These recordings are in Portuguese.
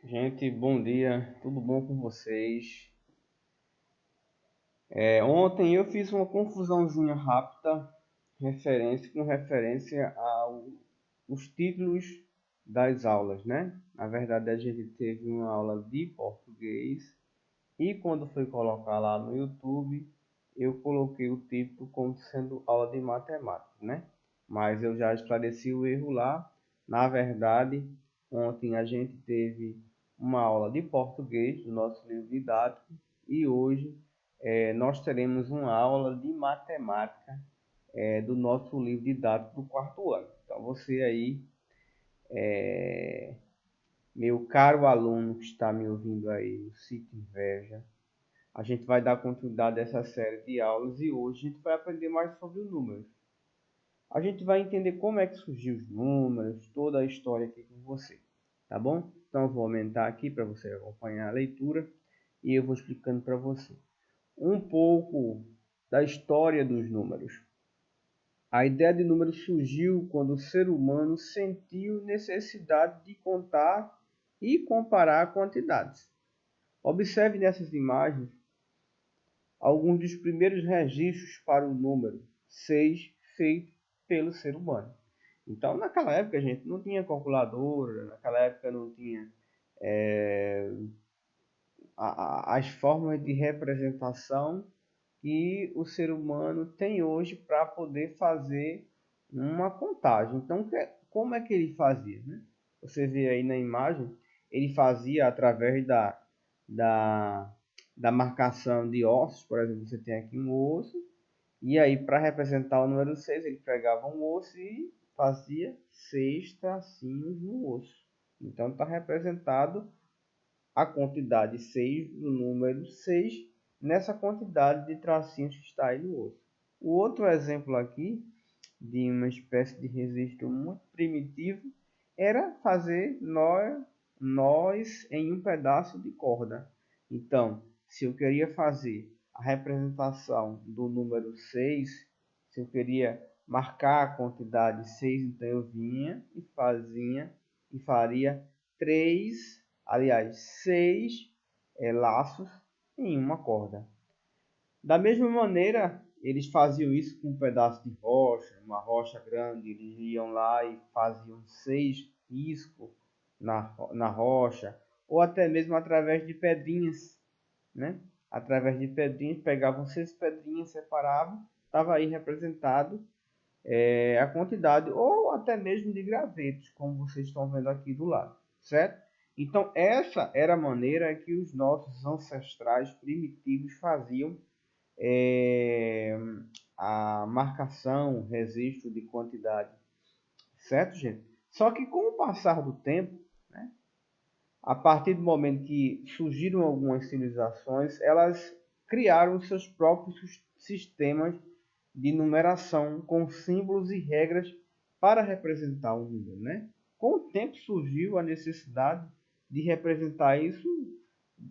Gente, bom dia, tudo bom com vocês? Ontem eu fiz uma confusãozinha rápida com referência aos títulos das aulas, né? Na verdade, a gente teve uma aula de português e quando fui colocar lá no YouTube, eu coloquei o título como sendo aula de matemática, né? Mas eu já esclareci o erro lá. Na verdade, ontem a gente teve uma aula de português do nosso livro didático e hoje nós teremos uma aula de matemática do nosso livro didático do quarto ano. Então você aí, meu caro aluno que está me ouvindo aí no Sítio Inveja, a gente vai dar continuidade a essa série de aulas e hoje a gente vai aprender mais sobre os números. A gente vai entender como é que surgiu os números, toda a história aqui com você, tá bom? Então eu vou aumentar aqui para você acompanhar a leitura e eu vou explicando para você um pouco da história dos números. A ideia de números surgiu quando o ser humano sentiu necessidade de contar e comparar quantidades. Observe nessas imagens alguns dos primeiros registros para o número 6 feito pelo ser humano. Então, naquela época, a gente não tinha calculadora, naquela época não tinha as formas de representação que o ser humano tem hoje para poder fazer uma contagem. Então, como é que ele fazia? Né? Você vê aí na imagem, ele fazia através da, da marcação de ossos. Por exemplo, você tem aqui um osso, e aí para representar o número 6 ele pegava um osso e fazia 6 tracinhos no osso. Então está representado a quantidade 6 do número 6 nessa quantidade de tracinhos que está aí no osso. O outro exemplo aqui de uma espécie de registro muito primitivo era fazer nós em um pedaço de corda. Então, se eu queria fazer a representação do número 6, se eu queria marcar a quantidade 6, então eu vinha e faria 3, aliás, 6 laços em uma corda. Da mesma maneira, eles faziam isso com um pedaço de rocha, uma rocha grande. Eles iam lá e faziam 6 riscos na rocha, ou até mesmo através de pedrinhas, né? Através de pedrinhas, pegavam 6 pedrinhas, separavam, estava aí representado a quantidade, ou até mesmo de gravetos, como vocês estão vendo aqui do lado, certo? Então, essa era a maneira que os nossos ancestrais primitivos faziam é, a marcação, registro de quantidade, certo, gente? Só que com o passar do tempo, né, a partir do momento que surgiram algumas civilizações, elas criaram seus próprios sistemas de numeração com símbolos e regras para representar o número, né? Com o tempo surgiu a necessidade de representar isso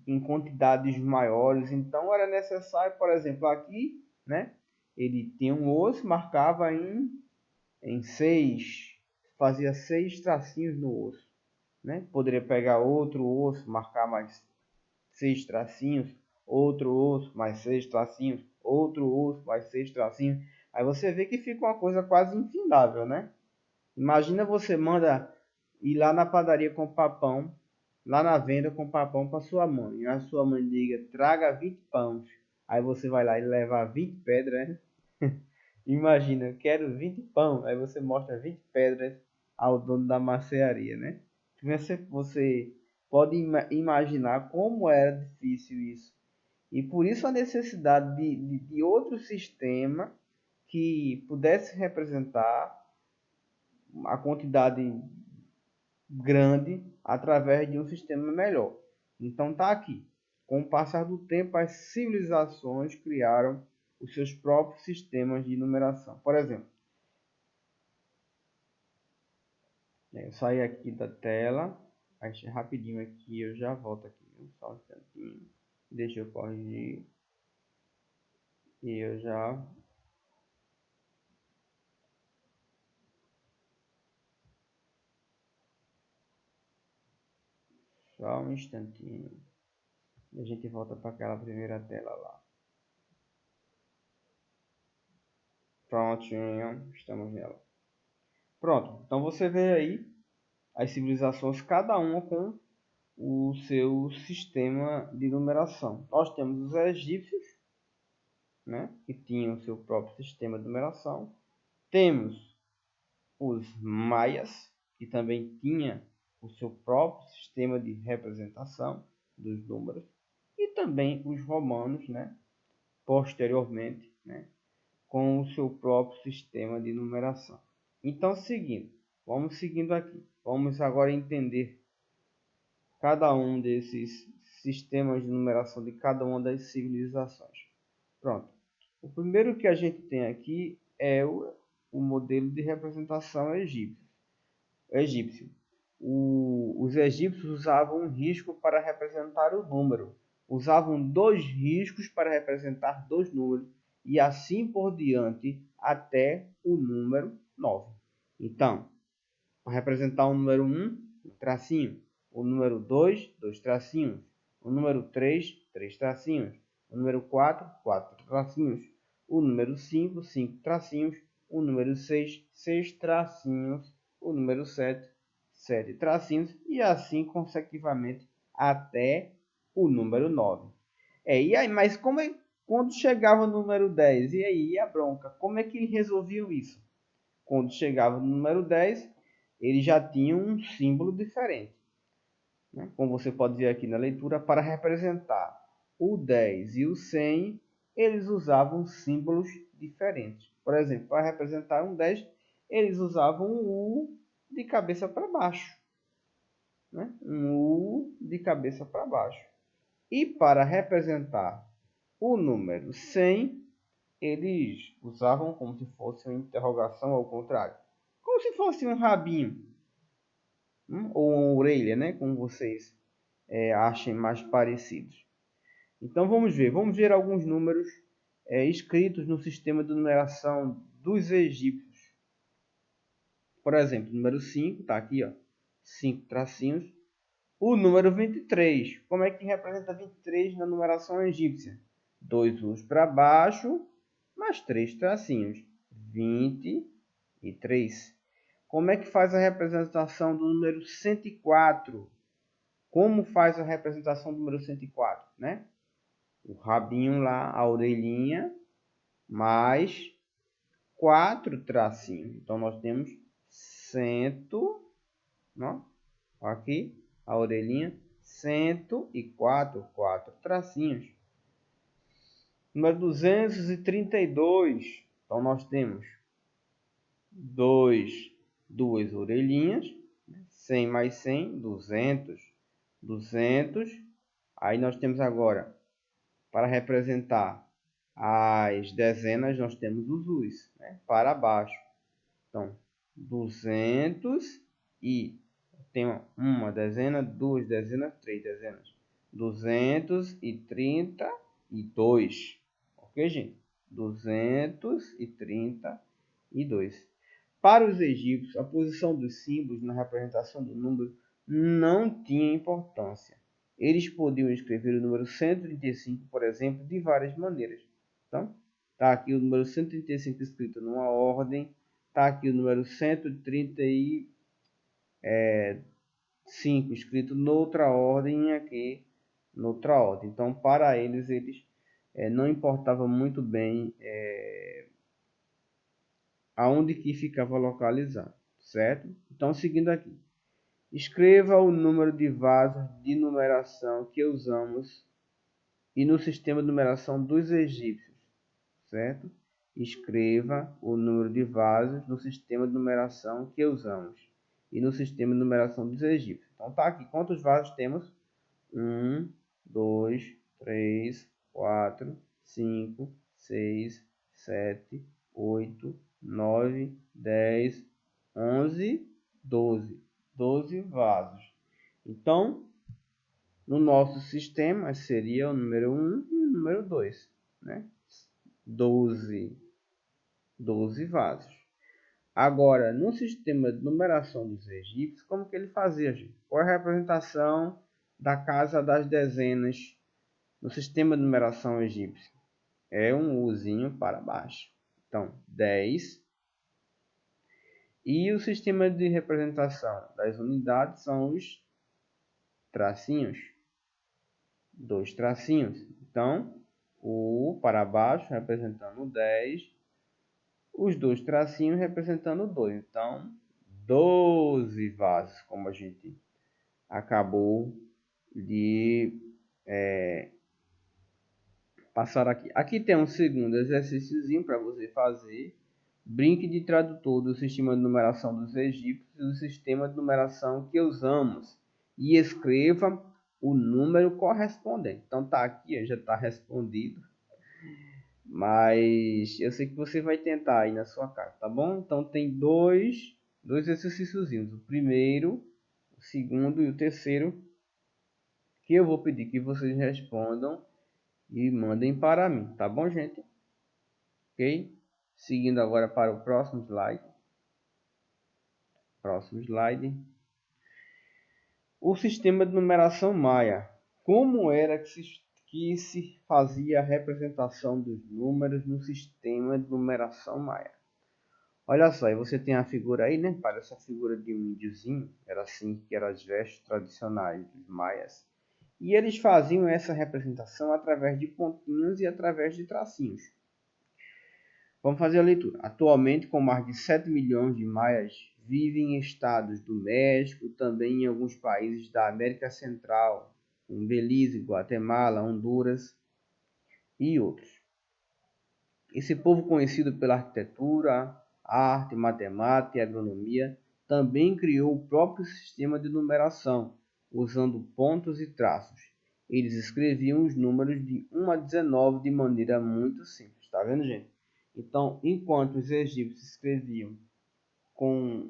em quantidades maiores, então era necessário, por exemplo, aqui, né? Ele tinha um osso, marcava em 6, fazia 6 tracinhos no osso, né? Poderia pegar outro osso, marcar mais 6 tracinhos, outro osso, mais 6 tracinhos, outro osso, mais 6 tracinhos. Aí você vê que fica uma coisa quase infindável, né? Imagina você manda ir lá na padaria comprar pão, lá na venda comprar pão para sua mãe. E a sua mãe diga, traga 20 pães. Aí você vai lá e leva 20 pedras, né? Imagina, eu quero 20 pão. Aí você mostra 20 pedras ao dono da mercearia, né? Você pode imaginar como era difícil isso. E por isso a necessidade de outro sistema que pudesse representar a quantidade grande através de um sistema melhor. Então tá aqui. Com o passar do tempo, as civilizações criaram os seus próprios sistemas de numeração. Por exemplo, eu saio aqui da tela, rapidinho aqui, eu já volto aqui, só um instantinho, deixa eu corrigir e eu já. Só um instantinho. E a gente volta para aquela primeira tela lá. Prontinho, estamos nela. Pronto, então você vê aí as civilizações, cada uma com o seu sistema de numeração. Nós temos os egípcios, né, que tinham o seu próprio sistema de numeração. Temos os maias, que também tinha o seu próprio sistema de representação dos números. E também os romanos, né, posteriormente, né, com o seu próprio sistema de numeração. Então, vamos seguindo aqui. Vamos agora entender cada um desses sistemas de numeração de cada uma das civilizações. Pronto. O primeiro que a gente tem aqui é o modelo de representação egípcio. Os egípcios usavam um risco para representar o número. Usavam 2 riscos para representar 2 números e assim por diante até o número 9. Então, para representar o número 1, um tracinho. O número 2, 2 tracinhos. O número 3, 3 tracinhos. O número 4, 4 tracinhos. O número 5, 5 tracinhos. O número 6, 6 tracinhos. O número 7, 7 tracinhos. E assim consecutivamente até o número 9. E aí, mas quando chegava no número 10? E aí, a bronca? Como é que eles resolviam isso? Quando chegava no número 10, ele já tinha um símbolo diferente, né? Como você pode ver aqui na leitura, para representar o 10 e o 100, eles usavam símbolos diferentes. Por exemplo, para representar um 10, eles usavam um U de cabeça para baixo, né? Um U de cabeça para baixo. E para representar o número 100, eles usavam como se fosse uma interrogação ao contrário. Como se fosse um rabinho, ou uma orelha, né? Como vocês achem mais parecidos. Então vamos ver alguns números escritos no sistema de numeração dos egípcios. Por exemplo, o número 5, está aqui, ó, 5 tracinhos. O número 23, como é que representa 23 na numeração egípcia? 2 U's para baixo, mais 3 tracinhos. 23. Como é que faz a representação do número 104? Como faz a representação do número 104, né? O rabinho lá, a orelhinha, mais 4 tracinhos. Então, nós temos 100, ó, aqui, a orelhinha, 104, 4 tracinhos. Número 232, então nós temos 2 orelhinhas, 100 mais 100, 200, 200. Aí nós temos agora, para representar as dezenas, nós temos os U's, né, para baixo. Então, 200 e tem uma dezena, 2 dezenas, 3 dezenas. 232. Ok, gente? 232. Para os egípcios, a posição dos símbolos na representação do número não tinha importância. Eles podiam escrever o número 135, por exemplo, de várias maneiras. Então, está aqui o número 135 escrito numa ordem, está aqui o número 135 escrito noutra ordem e aqui noutra ordem. Então, para eles não importava muito bem aonde que ficava localizado, certo? Então, seguindo aqui. Escreva o número de vasos de numeração que usamos e no sistema de numeração dos egípcios, certo? Escreva o número de vasos no sistema de numeração que usamos e no sistema de numeração dos egípcios. Então tá aqui, quantos vasos temos? 1, 2, 3, 4, 5, 6, 7, 8, 9, 10, 11, 12. 12 vasos. Então, no nosso sistema seria o número 1 e o número 2, né? 12 vasos. Agora, no sistema de numeração dos egípcios, como que ele fazia, gente? Qual é a representação da casa das dezenas no sistema de numeração egípcio? É um Uzinho para baixo. Então, 10. E o sistema de representação das unidades são os tracinhos. 2 tracinhos. Então, o para baixo representando 10. Os 2 tracinhos representando 2. Então, 12 vasos, como a gente acabou de passar aqui. Aqui tem um segundo exercíciozinho para você fazer. Brinque de tradutor do sistema de numeração dos egípcios e do sistema de numeração que usamos. E escreva o número correspondente. Então tá aqui, já está respondido. Mas eu sei que você vai tentar aí na sua casa, tá bom? Então tem dois exercíciozinhos. O primeiro, o segundo e o terceiro, que eu vou pedir que vocês respondam e mandem para mim, tá bom, gente? Ok? Seguindo agora para o próximo slide. Próximo slide. O sistema de numeração maia. Como era que se fazia a representação dos números no sistema de numeração maia? Olha só, aí você tem a figura aí, né? Parece a figura de um índiozinho. Era assim que eram as vestes tradicionais dos maias. E eles faziam essa representação através de pontinhos e através de tracinhos. Vamos fazer a leitura. Atualmente, com mais de 7 milhões de maias, vivem em estados do México, também em alguns países da América Central, em Belize, Guatemala, Honduras e outros. Esse povo, conhecido pela arquitetura, arte, matemática e agronomia, também criou o próprio sistema de numeração, usando pontos e traços. Eles escreviam os números de 1 a 19 de maneira muito simples. Tá vendo, gente? Então, enquanto os egípcios escreviam com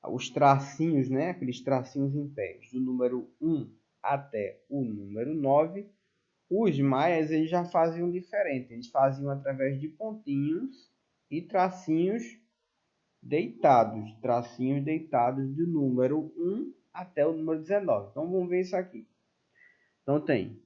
os tracinhos, né, aqueles tracinhos em pé, do número 1 até o número 9, os maias eles já faziam diferente. Eles faziam através de pontinhos e tracinhos deitados do número 1 até o número 19. Então, vamos ver isso aqui. Então, tem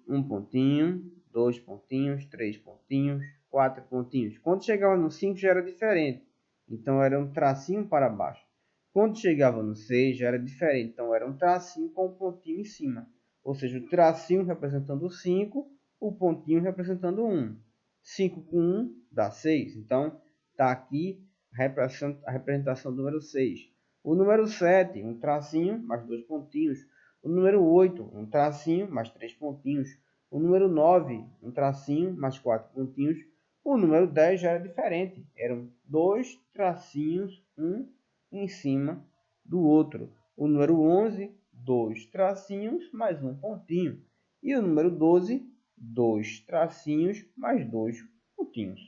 um pontinho, 2 pontinhos, 3 pontinhos, 4 pontinhos. Quando chegava no 5 já era diferente. Então era um tracinho para baixo. Quando chegava no 6 já era diferente. Então era um tracinho com um pontinho em cima. Ou seja, o tracinho representando o 5, o pontinho representando o 1. 5 com 1 dá 6. Então está aqui a representação do número 6. O número 7, um tracinho mais 2 pontinhos. O número 8, um tracinho, mais 3 pontinhos. O número 9, um tracinho, mais 4 pontinhos. O número 10 já era diferente. Eram 2 tracinhos, um em cima do outro. O número 11, 2 tracinhos, mais 1 pontinho. E o número 12, 2 tracinhos, mais 2 pontinhos.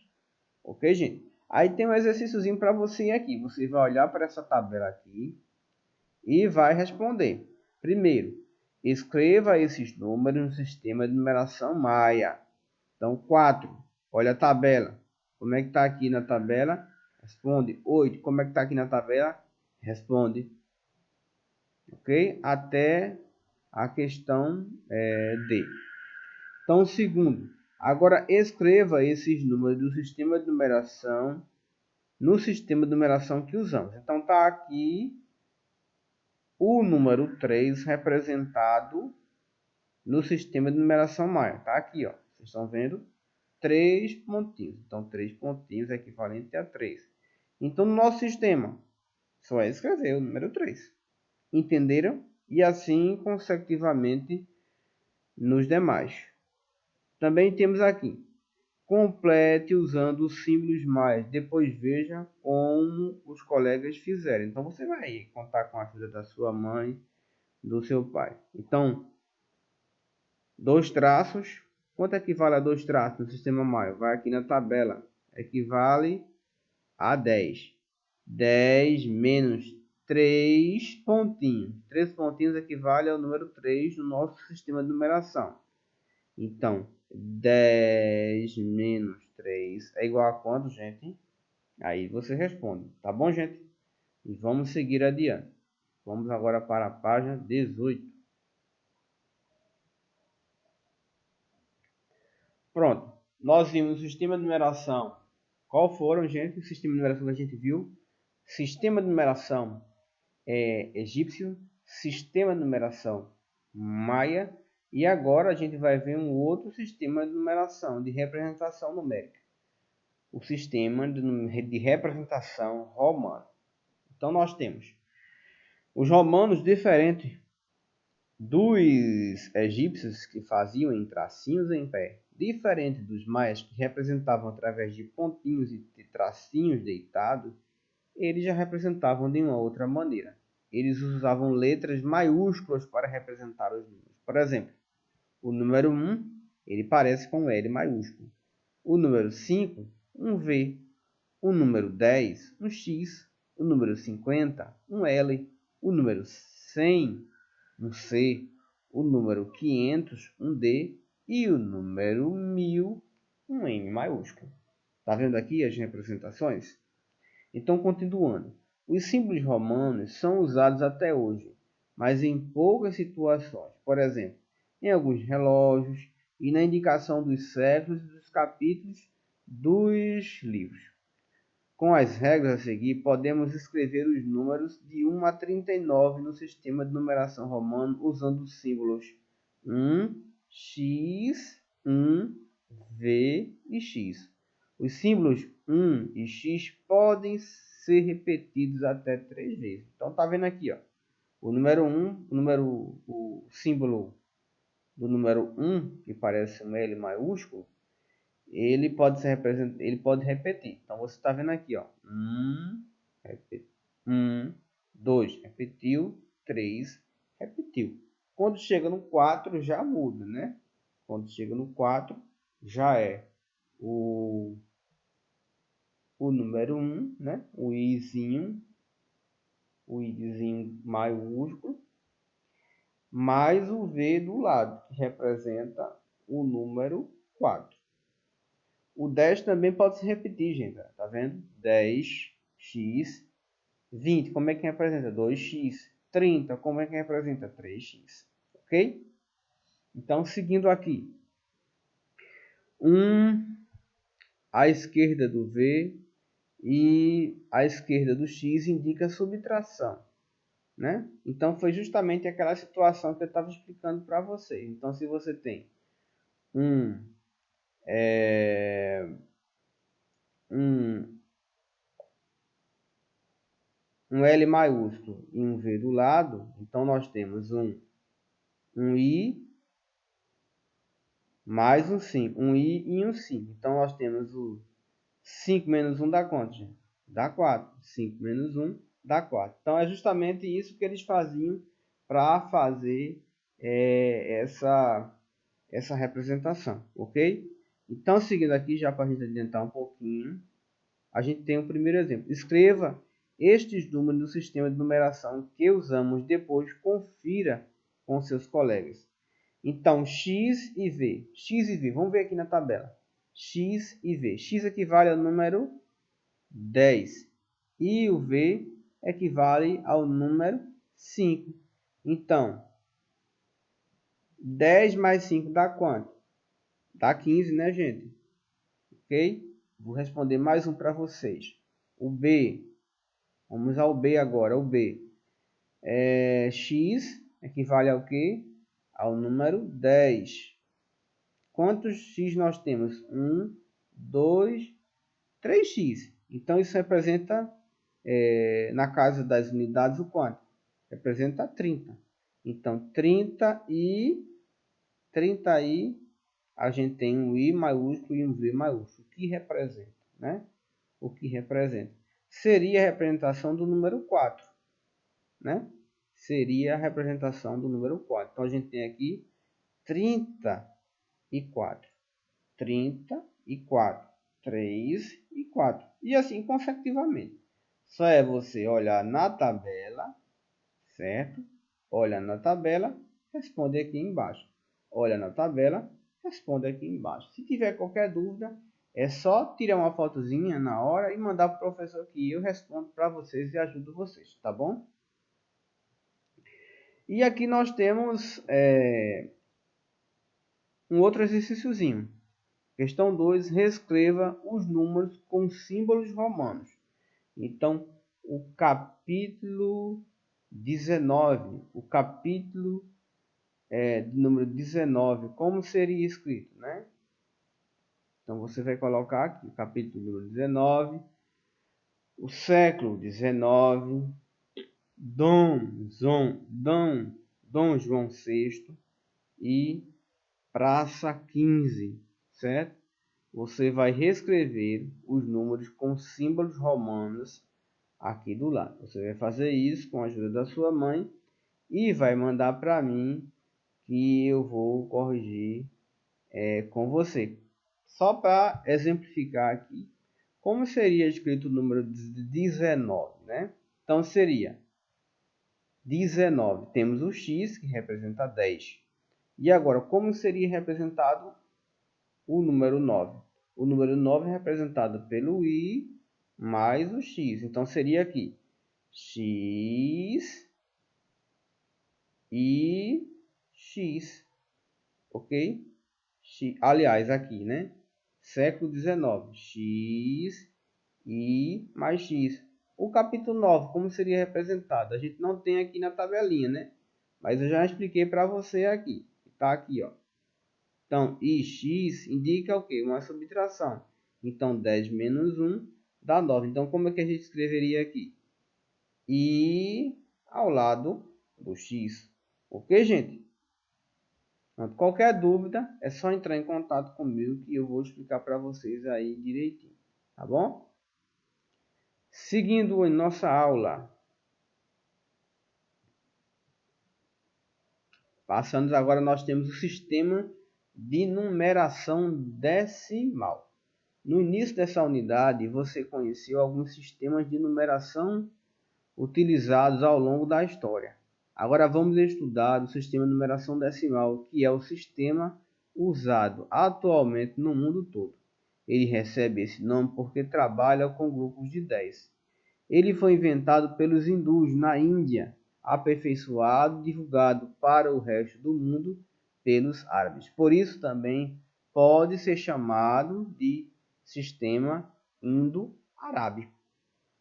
Ok, gente? Aí tem um exercíciozinho para você aqui. Você vai olhar para essa tabela aqui e vai responder. Primeiro, escreva esses números no sistema de numeração maia. Então, 4. Olha a tabela. Como é que está aqui na tabela? Responde. 8. Como é que está aqui na tabela? Responde. Ok? Até a questão D. Então, segundo. Agora, escreva esses números do sistema de numeração no sistema de numeração que usamos. Então, está aqui o número 3 representado no sistema de numeração maia. Está aqui, ó. Vocês estão vendo? 3 pontinhos. Então, 3 pontinhos é equivalente a 3. Então, no nosso sistema, só é escrever o número 3. Entenderam? E assim consecutivamente nos demais. Também temos aqui. Complete usando os símbolos mais. Depois veja como os colegas fizeram. Então, você vai contar com a ajuda da sua mãe, do seu pai. Então, 2 traços. Quanto equivale a 2 traços no sistema maio? Vai aqui na tabela. Equivale a 10. 10 menos 3 pontinhos. 3 pontinhos equivale ao número 3 no nosso sistema de numeração. Então, 10 menos 3 é igual a quanto, gente? Aí você responde. Tá bom, gente? E vamos seguir adiante. Vamos agora para a página 18. Pronto. Nós vimos o sistema de numeração. Qual foram, gente? O sistema de numeração que a gente viu? Sistema de numeração egípcio, sistema de numeração maia, e agora a gente vai ver um outro sistema de numeração, de representação numérica. O sistema de representação romano. Então nós temos os romanos, diferente dos egípcios que faziam em tracinhos em pé, diferente dos maias que representavam através de pontinhos e de tracinhos deitados, eles já representavam de uma outra maneira. Eles usavam letras maiúsculas para representar os números. Por exemplo, o número 1, ele parece com um L maiúsculo. O número 5, um V. O número 10, um X. O número 50, um L. O número 100, um C. O número 500, um D. E o número 1000, um M maiúsculo. Está vendo aqui as representações? Então, continuando. Os símbolos romanos são usados até hoje, mas em poucas situações. Por exemplo, em alguns relógios e na indicação dos séculos e dos capítulos dos livros. Com as regras a seguir, podemos escrever os números de 1 a 39 no sistema de numeração romano usando os símbolos 1, X, 1, V e X. Os símbolos 1 e X podem ser repetidos até 3 vezes. Então, tá vendo aqui, ó, o número 1, o símbolo do número 1, que parece um L maiúsculo, ele pode ser representado, ele pode repetir. Então, você está vendo aqui, ó, 1, 2, repetiu, 3, repetiu. Quando chega no 4, já muda, né? Quando chega no 4, já é o número 1, né? O izinho maiúsculo, mais o V do lado, que representa o número 4. O 10 também pode se repetir, gente. Tá vendo? 10x, 20, como é que representa? 2x. 30, como é que representa? 3x. Ok? Então, seguindo aqui. 1 à esquerda do V e à esquerda do X indica subtração, né? Então, foi justamente aquela situação que eu estava explicando para vocês. Então, se você tem um L maiúsculo e um V do lado, então nós temos um I mais um 5, um I e um 5. Então nós temos o 5 menos 1 dá quanto, gente? Dá 4. 5 menos 1 dá 4. Então é justamente isso que eles faziam para fazer essa representação, ok? Então, seguindo aqui, já para a gente adiantar um pouquinho, a gente tem o primeiro exemplo. Escreva estes números no sistema de numeração que usamos depois, confira com seus colegas. Então, X e V. X e V, vamos ver aqui na tabela. X e V. X equivale ao número 10. E o V equivale ao número 5. Então, 10 mais 5 dá quanto? Dá 15, né, gente? Ok? Vou responder mais um para vocês. O B. Vamos ao B agora. O B. X equivale ao quê? Ao número 10. Quantos X nós temos? 1, 2, 3x. Então, isso representa, na casa das unidades, o quanto? Representa 30. Então, 30 e a gente tem um I maiúsculo e um V maiúsculo. O que representa, né? O que representa? Seria a representação do número 4, né? Seria a representação do número 4. Então, a gente tem aqui 34. 34. 3 e 4. E assim consecutivamente. Só é você olhar na tabela, certo? Olha na tabela, responde aqui embaixo. Olha na tabela, responde aqui embaixo. Se tiver qualquer dúvida, é só tirar uma fotozinha na hora e mandar para o professor que eu respondo para vocês e ajudo vocês, tá bom? E aqui nós temos um outro exercíciozinho. Questão 2, reescreva os números com símbolos romanos. Então, o capítulo 19, o capítulo de número 19, como seria escrito, né? Então, você vai colocar aqui o capítulo número 19, o século 19, Dom João VI e Praça 15, certo? Você vai reescrever os números com símbolos romanos aqui do lado. Você vai fazer isso com a ajuda da sua mãe e vai mandar para mim que eu vou corrigir com você. Só para exemplificar aqui, como seria escrito o número 19, né? Então seria 19, temos o x que representa 10. E agora, como seria representado o número 9? O número 9 é representado pelo i mais o x. Então seria aqui x e x, ok? Aliás, aqui, né? Século 19, x e mais x. O capítulo 9, como seria representado? A gente não tem aqui na tabelinha, né? Mas eu já expliquei para você aqui. Está aqui, ó. Então, ix indica o quê? Uma subtração. Então, 10 menos 1 dá 9. Então, como é que a gente escreveria aqui? I ao lado do x. Ok, gente? Então, qualquer dúvida, é só entrar em contato comigo que eu vou explicar para vocês aí direitinho. Tá bom? Seguindo em nossa aula. Passando agora, nós temos o sistema de numeração decimal. No início dessa unidade, você conheceu alguns sistemas de numeração utilizados ao longo da história. Agora vamos estudar o sistema de numeração decimal, que é o sistema usado atualmente no mundo todo. Ele recebe esse nome porque trabalha com grupos de 10. Ele foi inventado pelos hindus na Índia, aperfeiçoado e divulgado para o resto do mundo pelos árabes. Por isso também pode ser chamado de sistema indo-arábico.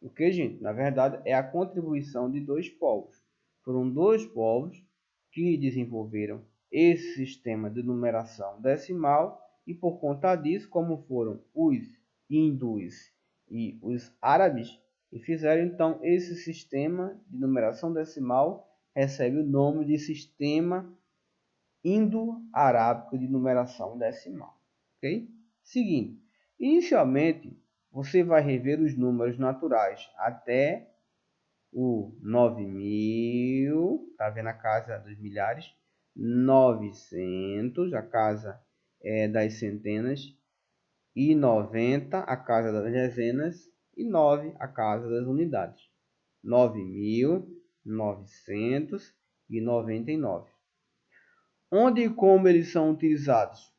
O que, gente? Na verdade, é a contribuição de dois povos. Foram dois povos que desenvolveram esse sistema de numeração decimal e, por conta disso, como foram os hindus e os árabes, e fizeram então esse sistema de numeração decimal, recebe o nome de sistema indo-arábico de numeração decimal. Ok? Seguinte, inicialmente você vai rever os números naturais até o 9.000, tá vendo a casa dos milhares, 900, a casa das centenas, e 90, a casa das dezenas, e 9, a casa das unidades. 9.999. Onde e como eles são utilizados?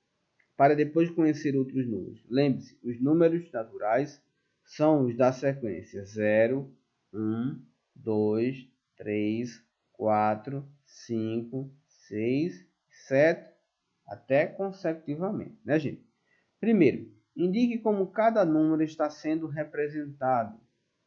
Para depois conhecer outros números. Lembre-se, os números naturais são os da sequência 0, 1, 2, 3, 4, 5, 6, 7, até consecutivamente, né, gente? Primeiro, indique como cada número está sendo representado,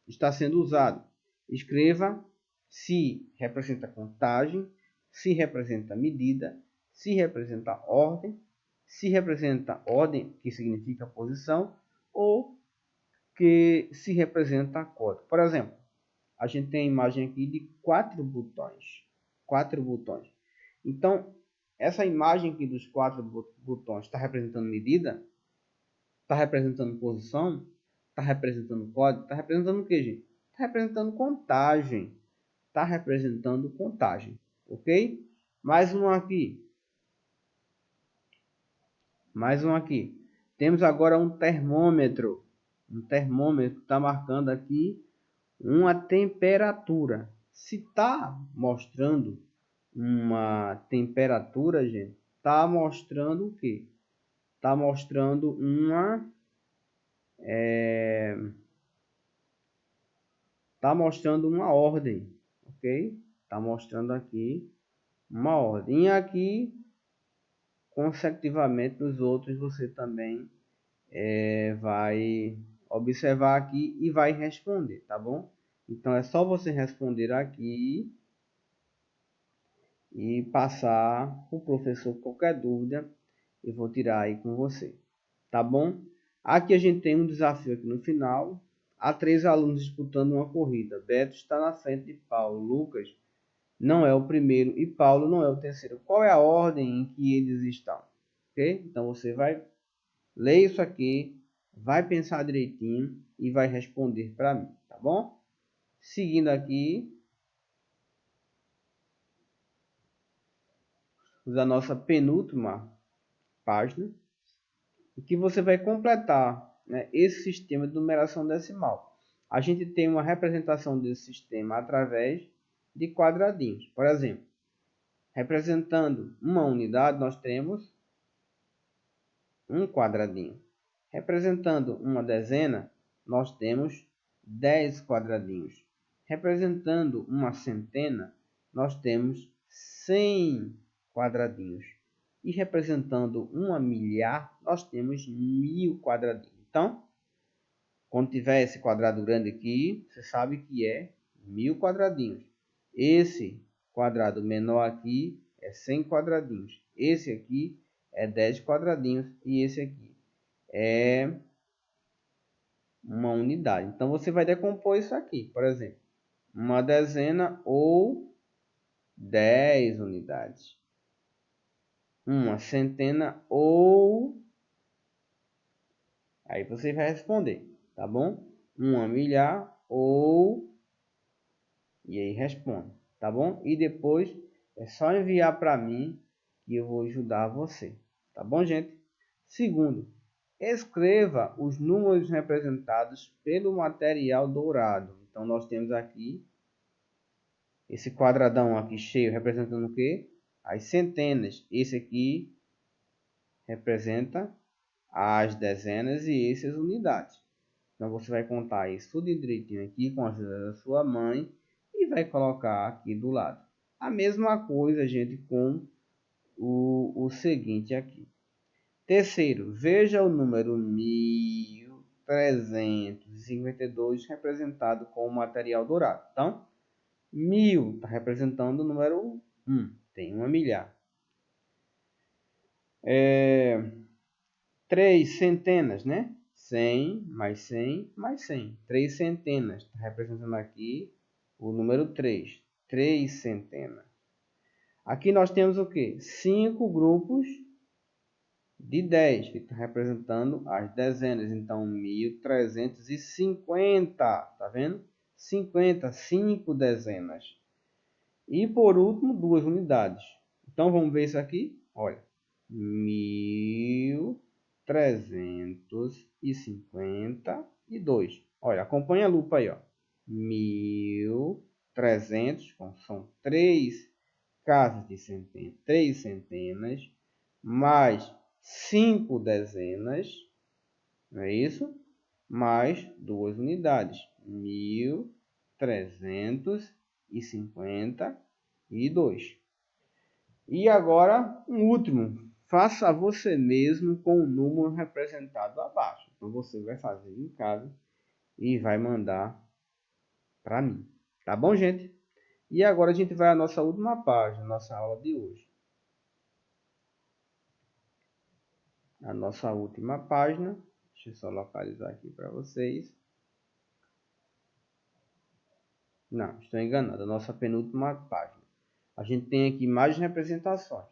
está sendo usado. Escreva se representa contagem, se representa medida, se representa ordem, se representa ordem, que significa posição, ou que se representa código. Por exemplo, a gente tem a imagem aqui de 4 botões. 4 botões. Então, essa imagem aqui dos 4 botões está representando medida? Está representando posição? Está representando código? Está representando o que, gente? Está representando contagem. Está representando contagem. Ok? Mais um aqui. Mais um aqui. Temos agora um termômetro. Um termômetro está marcando aqui uma temperatura. Se está mostrando uma temperatura, gente, está mostrando o quê? Está mostrando uma... Está mostrando uma ordem, ok? Está mostrando aqui uma ordem. E aqui, consecutivamente, nos outros, você também vai observar aqui e vai responder, tá bom? Então, é só você responder aqui e passar para o professor qualquer dúvida, eu vou tirar aí com você, tá bom? Aqui a gente tem um desafio aqui no final. Há 3 alunos disputando uma corrida. Beto está na frente de Paulo. Lucas não é o primeiro e Paulo não é o terceiro. Qual é a ordem em que eles estão? Ok? Então você vai ler isso aqui, vai pensar direitinho e vai responder para mim, tá bom? Seguindo aqui, a nossa penúltima página, em que você vai completar, né, esse sistema de numeração decimal. A gente tem uma representação desse sistema através de quadradinhos. Por exemplo, representando uma unidade, nós temos um quadradinho. Representando uma dezena, nós temos 10 quadradinhos. Representando uma centena, nós temos 100 quadradinhos. E representando uma milhar, nós temos 1000 quadradinhos. Então, quando tiver esse quadrado grande aqui, você sabe que é 1000 quadradinhos. Esse quadrado menor aqui é 100 quadradinhos. Esse aqui é 10 quadradinhos. E esse aqui é uma unidade. Então, você vai decompor isso aqui. Por exemplo, uma dezena ou 10 unidades. Uma centena ou... Aí você vai responder, tá bom? Uma milhar ou... E aí responde, tá bom? E depois é só enviar para mim que eu vou ajudar você, tá bom, gente? Segundo, escreva os números representados pelo material dourado. Então, nós temos aqui esse quadradão aqui cheio representando o quê? As centenas. Esse aqui representa as dezenas e esse as unidades. Então, você vai contar isso tudo direitinho aqui com a ajuda da sua mãe e vai colocar aqui do lado. A mesma coisa, gente, com o seguinte aqui. Terceiro, veja o número 1352 representado com o material dourado. Então, 1000 está representando o número 1, tem uma milhar. 3 centenas, né? 100 mais 100 mais 100. 3 centenas, está representando aqui o número 3. 3 centenas. Aqui nós temos o quê? 5 grupos de 10, que está representando as dezenas. Então, 1350, tá vendo? 50, 5 dezenas. E por último, 2 unidades. Então, vamos ver isso aqui? Olha, 1352. Olha, acompanha a lupa aí, ó. 1300, são 3 casas de centena, 3 centenas, mais 5 dezenas, não é isso? Mais 2 unidades, 1352. E agora, um último, faça você mesmo com o número representado abaixo. Então, você vai fazer em casa e vai mandar para mim. Tá bom, gente? E agora a gente vai à nossa última página, nossa aula de hoje. A nossa última página. Deixa eu só localizar aqui para vocês. Não, estou enganado. A nossa penúltima página. A gente tem aqui mais representações.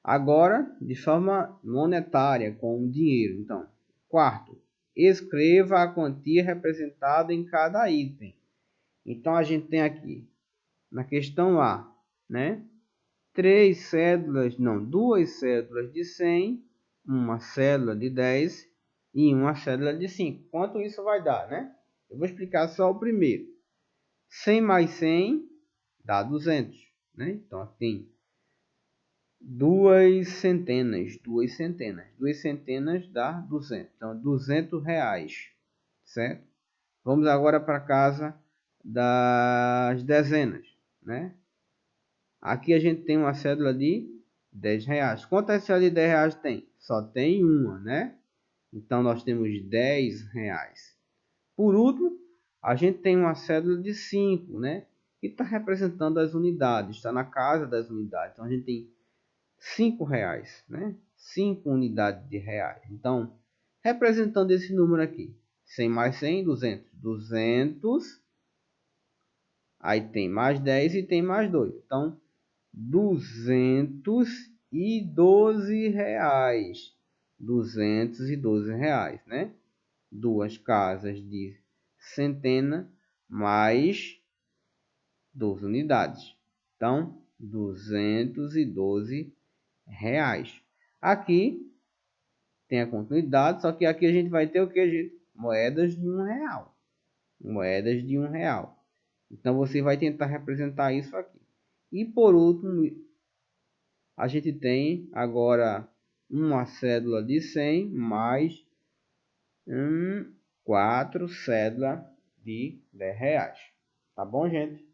Agora, de forma monetária, com o dinheiro. Então, quarto, escreva a quantia representada em cada item. Então, a gente tem aqui, na questão A, né? 2 cédulas de 100, uma cédula de 10 e uma cédula de 5. Quanto isso vai dar, né? Eu vou explicar só o primeiro. 100 mais 100 dá 200, né? Então, aqui tem 2 centenas. 2 centenas dá 200. Então, 200 reais, certo? Vamos agora para a casa das dezenas, né? Aqui a gente tem uma cédula de R$10. Quantas cédulas de R$10 tem? Só tem uma, né? Então nós temos R$10. Por último, a gente tem uma cédula de 5, né? Que está representando as unidades, está na casa das unidades. Então a gente tem R$5, né? 5 unidades de reais. Então, representando esse número aqui, 100 mais 100, 200. 200, aí tem mais 10 e tem mais 2. Então, R$212. R$212, né? Duas casas de centena mais 12 unidades. Então, R$212. Aqui tem a continuidade, só que aqui a gente vai ter o que, gente? Moedas de R$1. Moedas de R$1. Então, você vai tentar representar isso aqui. E por último, a gente tem agora uma cédula de 100 mais 4 cédulas de R$10. Tá bom, gente?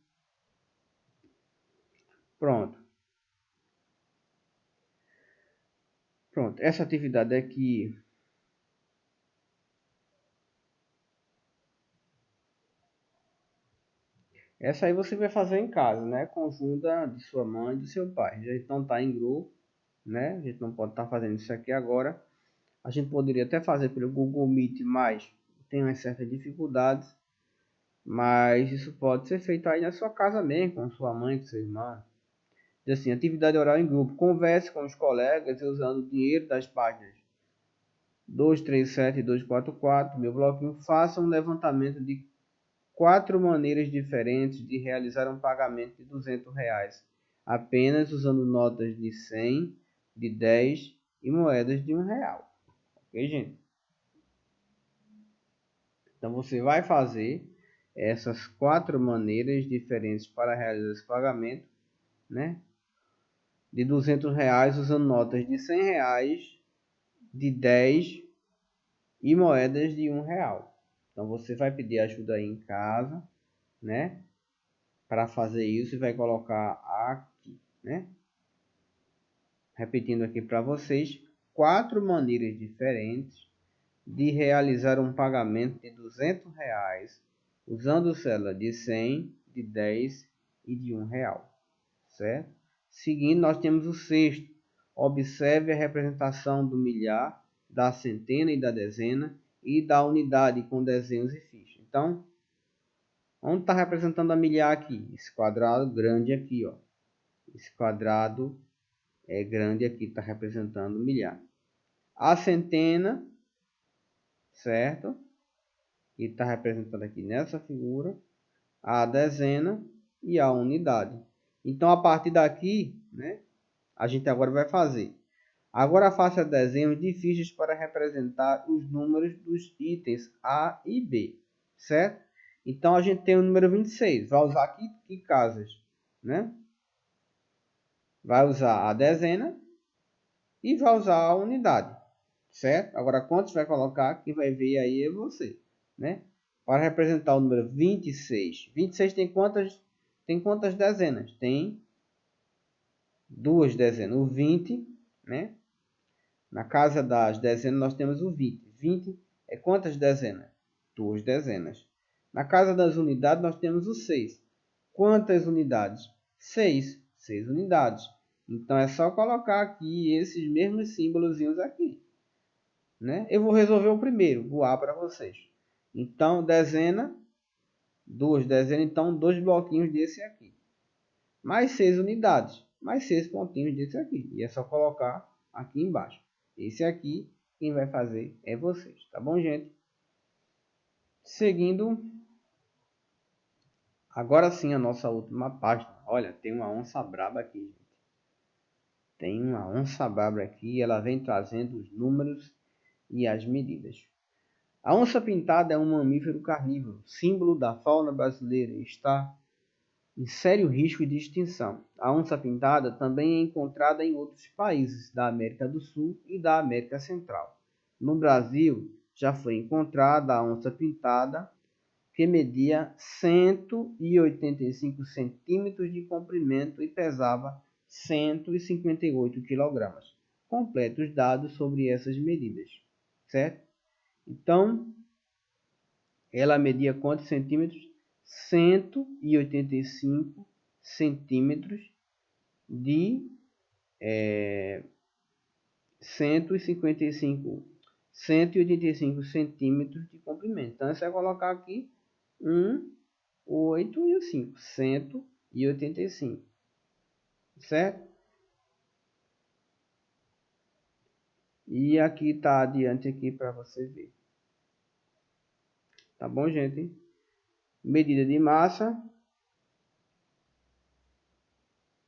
Pronto. Pronto. Essa atividade aqui, essa aí você vai fazer em casa, né? Conjunta de sua mãe e do seu pai. A gente não está em grupo, né? A gente não pode estar fazendo isso aqui agora. A gente poderia até fazer pelo Google Meet, mas tem umas certas dificuldades. Mas isso pode ser feito aí na sua casa mesmo, com sua mãe, com seu irmão. Diz assim, atividade oral em grupo. Converse com os colegas usando o dinheiro das páginas 237 e 244. Meu bloquinho. Faça um levantamento de 4 maneiras diferentes de realizar um pagamento de R$200, apenas usando notas de 100, de 10 e moedas de R$1. Ok, gente? Então você vai fazer essas 4 maneiras diferentes para realizar esse pagamento, né? De R$200 usando notas de R$100, de 10 e moedas de R$1. Então você vai pedir ajuda aí em casa, né? Para fazer isso e vai colocar aqui, né? Repetindo aqui para vocês, 4 maneiras diferentes de realizar um pagamento de R$200 usando cédula de 100, de 10 e de R$1, certo? Seguindo, nós temos o sexto. Observe a representação do milhar, da centena e da dezena e da unidade com desenhos e fichas. Então, onde está representando a milhar aqui? Esse quadrado grande aqui, ó. Esse quadrado é grande aqui, está representando o milhar. A centena, certo? E está representando aqui nessa figura. A dezena e a unidade. Então, a partir daqui, né? A gente agora vai fazer. Agora faça desenhos de fichas para representar os números dos itens A e B, certo? Então a gente tem o número 26. Vai usar aqui que casas, né? Vai usar a dezena e vai usar a unidade, certo? Agora quantos vai colocar, quem vai ver aí é você, né? Para representar o número 26. 26 tem quantas dezenas? Tem duas dezenas. O 20, né? Na casa das dezenas nós temos o 20. 20 é quantas dezenas? Duas dezenas. Na casa das unidades nós temos o 6. Quantas unidades? 6. 6 unidades. Então é só colocar aqui esses mesmos símbolos aqui, né? Eu vou resolver o primeiro, vou A para vocês. Então dezena, duas dezenas, então dois bloquinhos desse aqui. Mais 6 unidades, mais 6 pontinhos desse aqui. E é só colocar aqui embaixo. Esse aqui, quem vai fazer é vocês, tá bom, gente? Seguindo, agora sim a nossa última página. Olha, tem uma onça braba aqui, gente. Tem uma onça braba aqui, ela vem trazendo os números e as medidas. A onça pintada é um mamífero carnívoro, símbolo da fauna brasileira e está em sério risco de extinção. A onça pintada também é encontrada em outros países da América do Sul e da América Central. No Brasil, já foi encontrada a onça pintada, que media 185 centímetros de comprimento e pesava 158 quilogramas. Complete os dados sobre essas medidas, certo? Então, ela media quantos centímetros? 185 centímetros de 185 centímetros de comprimento. Então, você vai colocar aqui 1, 8 e o 5. 185. Certo? E aqui está adiante aqui para você ver. Tá bom, gente? Medida de massa.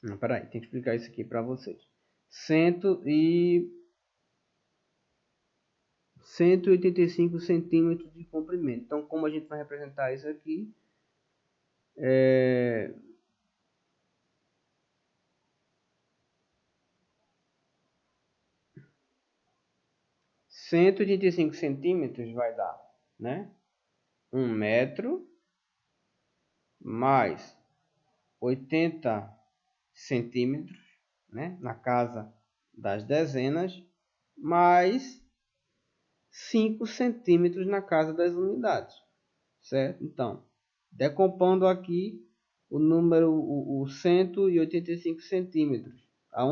Não, peraí, tem que explicar isso aqui para vocês. 185 centímetros de comprimento. Então, como a gente vai representar isso aqui? 185 centímetros vai dar, né? 1 metro mais 80 centímetros, né? Na casa das dezenas, mais 5 centímetros na casa das unidades, certo? Então, decompondo aqui o número, o 185 centímetros. A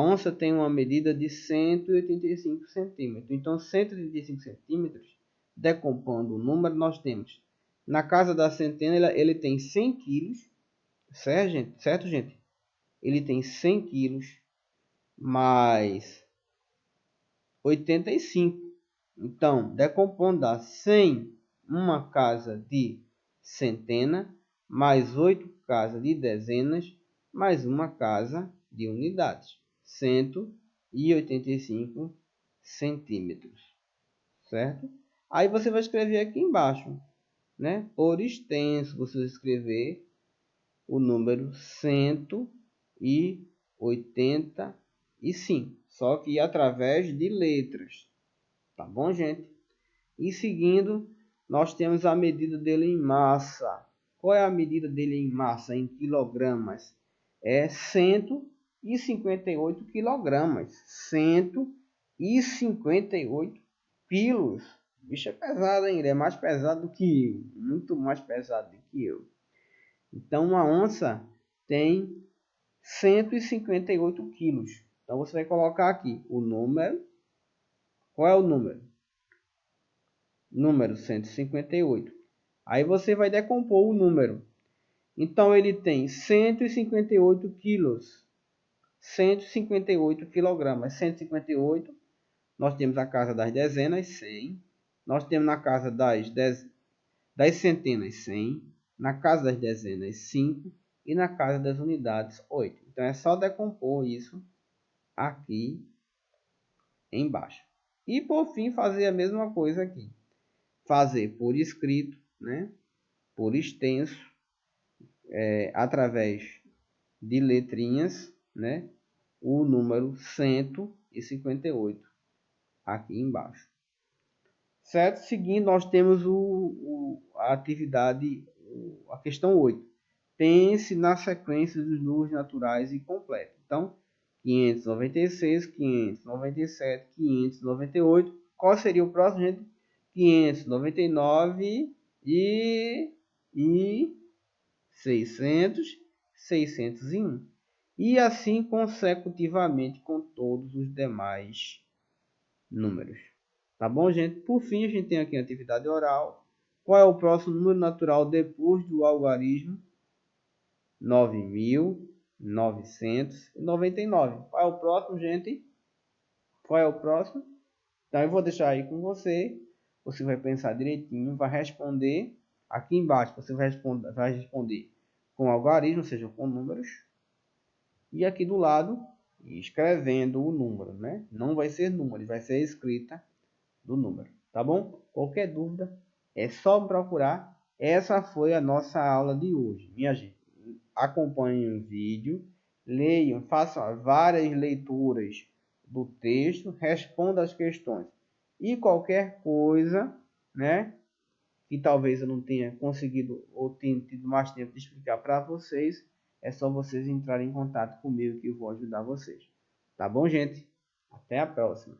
onça tem uma medida de 185 centímetros. Então, 185 centímetros, decompondo o número, nós temos, na casa da centena, ele tem 100 quilos, certo, gente? Ele tem 100 quilos mais 85. Então, decompondo dá 100, uma casa de centena, mais 8 casas de dezenas, mais uma casa de unidades. 185 centímetros, certo? Aí você vai escrever aqui embaixo, né? Por extenso, você vai escrever o número 185, só que através de letras, tá bom, gente? E seguindo, nós temos a medida dele em massa. Qual é a medida dele em massa, em quilogramas? É 158 quilogramas. 158 quilos. O bicho é pesado, hein? Ele é mais pesado do que eu. Muito mais pesado do que eu. Então, uma onça tem 158 quilos. Então, você vai colocar aqui o número. Qual é o número? Número 158. Aí você vai decompor o número. Então, ele tem 158 quilos. 158 quilogramas. 158, nós temos a casa das dezenas, 100. Nós temos na casa das centenas, 100. Na casa das dezenas, 5. E na casa das unidades, 8. Então, é só decompor isso aqui embaixo. E, por fim, fazer a mesma coisa aqui. Fazer por escrito, né? Por extenso, através de letrinhas, né? O número 158 aqui embaixo. Certo? Seguindo, nós temos a atividade, a questão 8. Pense na sequência dos números naturais e completos. Então, 596, 597, 598. Qual seria o próximo, gente? 599 e 600, 601. E assim consecutivamente com todos os demais números. Tá bom, gente? Por fim, a gente tem aqui a atividade oral. Qual é o próximo número natural depois do algarismo? 9.999. Qual é o próximo, gente? Qual é o próximo? Então, eu vou deixar aí com você. Você vai pensar direitinho, vai responder. Aqui embaixo, você vai responder com algarismo, ou seja, com números. E aqui do lado, escrevendo o número, né? Não vai ser número, vai ser escrita do número, tá bom? Qualquer dúvida, é só procurar. Essa foi a nossa aula de hoje, minha gente. Acompanhem o vídeo, leiam, façam várias leituras do texto, respondam as questões. E qualquer coisa, né? e talvez eu não tenha conseguido ou tenha tido mais tempo de explicar para vocês, é só vocês entrarem em contato comigo que eu vou ajudar vocês. Tá bom, gente? Até a próxima.